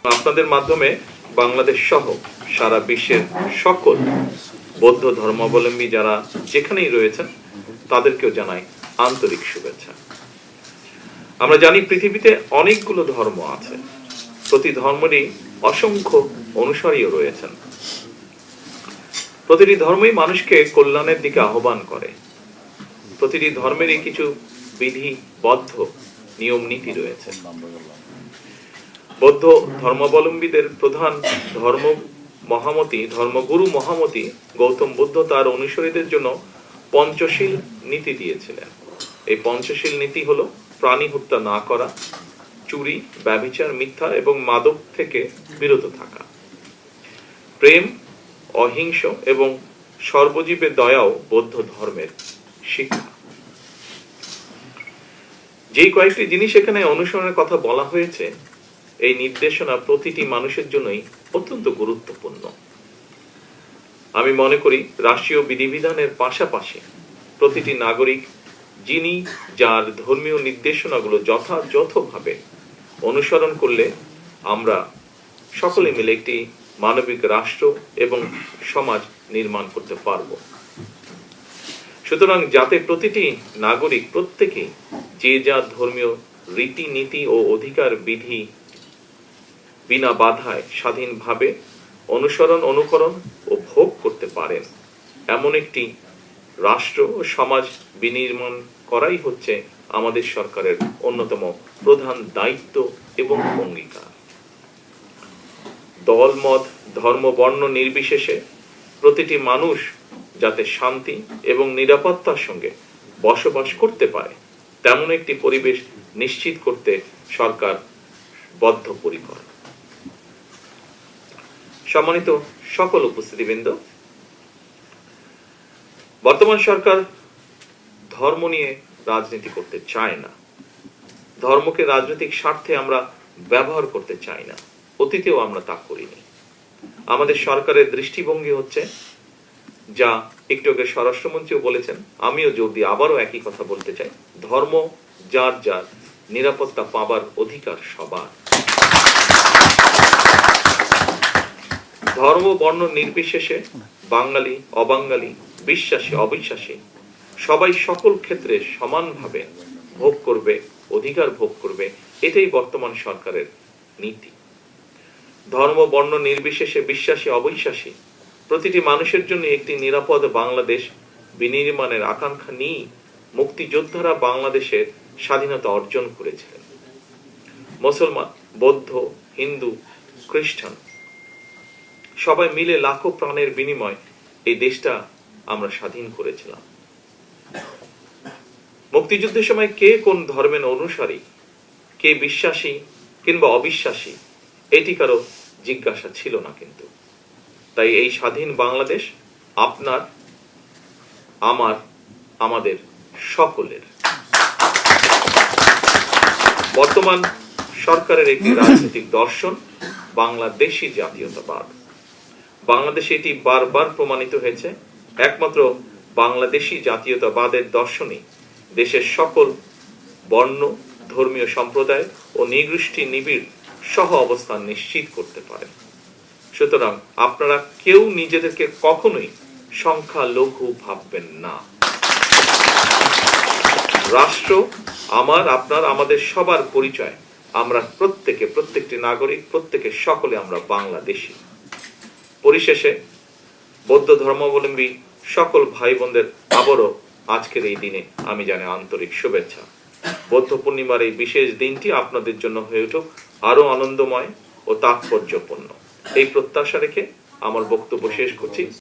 আপনাদের মাধ্যমে বাংলাদেশ সহ সারা বিশ্বের সকল বৌদ্ধ ধর্মাবলম্বী যারা যেখানেই রয়েছেন তাদেরকেও জানাই আন্তরিক শুভেচ্ছা। আমরা জানি পৃথিবীতে অনেকগুলো ধর্ম আছে, প্রতি ধর্মেরই অসংখ্য অনুসারীও রয়েছেন। প্রতিটি ধর্মই মানুষকে কল্যাণের দিকে আহ্বান করে। প্রতিটি ধর্মেরই কিছু বিধিবদ্ধ নিয়ম নীতি রয়েছে। বৌদ্ধ ধর্মাবলম্বীদের প্রধান ধর্মগুরু মহামতি গৌতম বুদ্ধ তার অনুসারীদের জন্য পঞ্চশীল নীতি দিয়েছিলেন। এই পঞ্চশীল নীতি হলো প্রাণী হত্যা না করা, চুরি, ব্যভিচার, মিথ্যা এবং মাদক থেকে বিরত থাকা, প্রেম, অহিংস এবং সর্বজীবের দয়াও বৌদ্ধ ধর্মের শিক্ষা। যেই কয়েকটি জিনিস এখানে অনুসরণের কথা বলা হয়েছে, এই নির্দেশনা প্রতিটি মানুষের জন্যই অত্যন্ত গুরুত্বপূর্ণ। আমি মনে করি রাষ্ট্রীয় বিধিবিধানের পাশাপাশি প্রতিটি নাগরিক যিনি যার ধর্মীয় নির্দেশনাগুলো যথাযথভাবে অনুসরণ করলে আমরা সকলে মিলে একটি মানবিক রাষ্ট্র এবং সমাজ নির্মাণ করতে পারব। সুতরাং যাতে প্রতিটি নাগরিক প্রত্যেকে যে যার ধর্মীয় রীতিনীতি ও অধিকার বিধি বিনা বাধায় স্বাধীনভাবে অনুকরণ ও ভোগ করতে পারেন, এমন একটি রাষ্ট্র ও সমাজ বিনির্মাণ করাই হচ্ছে আমাদের সরকারের অন্যতম প্রধান দায়িত্ব এবং অঙ্গীকার। দল, মত, ধর্ম, বর্ণ নির্বিশেষে প্রতিটি মানুষ যাতে শান্তি এবং নিরাপত্তার সঙ্গে বসবাস করতে পারে, তেমন একটি পরিবেশ নিশ্চিত করতে সরকার বদ্ধপরিকর। সম্মানিত সকল উপস্থিতিবৃন্দ, বর্তমান সরকার ধর্ম নিয়ে রাজনীতি করতে চায় না। ধর্মকে রাজনৈতিক স্বার্থে আমরা ব্যবহার করতে চাই না, অতীতেও আমরা তা করিনি। আমাদের সরকারের দৃষ্টিভঙ্গি হচ্ছে, যা একটু আগে স্বরাষ্ট্রমন্ত্রীও বলেছেন, আমিও জোর দিয়ে আবারও একই কথা বলতে চাই, ধর্ম যার যার, নিরাপত্তা পাবার অধিকার সবার। ধর্ম বর্ণ নির্বিশেষে বাঙালি অবাঙালি, বিশ্বাসী অবিশ্বাসী সবাই সকল ক্ষেত্রে সমানভাবে ভোগ করবে, অধিকার ভোগ করবে, এটাই বর্তমান সরকারের নীতি। ধর্ম বর্ণ নির্বিশেষে বিশ্বাসী অবিশ্বাসী প্রতিটি মানুষের জন্য একটি নিরাপদ বাংলাদেশ বিনির্মাণের আকাঙ্ক্ষা নিয়ে মুক্তিযোদ্ধারা বাংলাদেশের স্বাধীনতা অর্জন করেছিলেন। মুসলমান, বৌদ্ধ, হিন্দু, খ্রিস্টান সবাই মিলে লাখো প্রাণের বিনিময় এই দেশটা আমরা স্বাধীন করেছিলাম। মুক্তিযুদ্ধের সময় কে কোন ধর্মের অনুসারী, কে বিশ্বাসী কিংবা অবিশ্বাসী, এটি কারো জিজ্ঞাসা ছিল না। কিন্তু তাই এই স্বাধীন বাংলাদেশ আপনার, আমার, আমাদের সকলের। বর্তমান সরকারের একটি রাজনৈতিক দর্শন বাংলাদেশী জাতীয়তাবাদ। বাংলাদেশে এটি বারবার প্রমাণিত হয়েছে। একমাত্র বাংলাদেশী জাতীয়তাবাদের দর্শনই দেশের সকল বর্ণ, ধর্মীয় সম্প্রদায় ও নৃগোষ্ঠী নিবিড় সহ অবস্থান নিশ্চিত করতে পারে। সুতরাং আপনারা কেউ নিজেদেরকে কখনোই সংখ্যালঘু ভাববেন না। রাষ্ট্র আমার, আপনার, আমাদের সবার পরিচয়। আমরা প্রত্যেকটি নাগরিক, সকলে আমরা বাংলাদেশী। পরিশেষে বৌদ্ধ ধর্মাবলম্বী সকল ভাই বোনদের আবারও আজকের এই দিনে আমি জানাই আন্তরিক শুভেচ্ছা। বৌদ্ধ পূর্ণিমার এই বিশেষ দিনটি আপনাদের জন্য হয়ে উঠুক আরো আনন্দময় ও তাৎপর্যপূর্ণ, এই প্রত্যাশা রেখে আমার বক্তব্য শেষ করছি।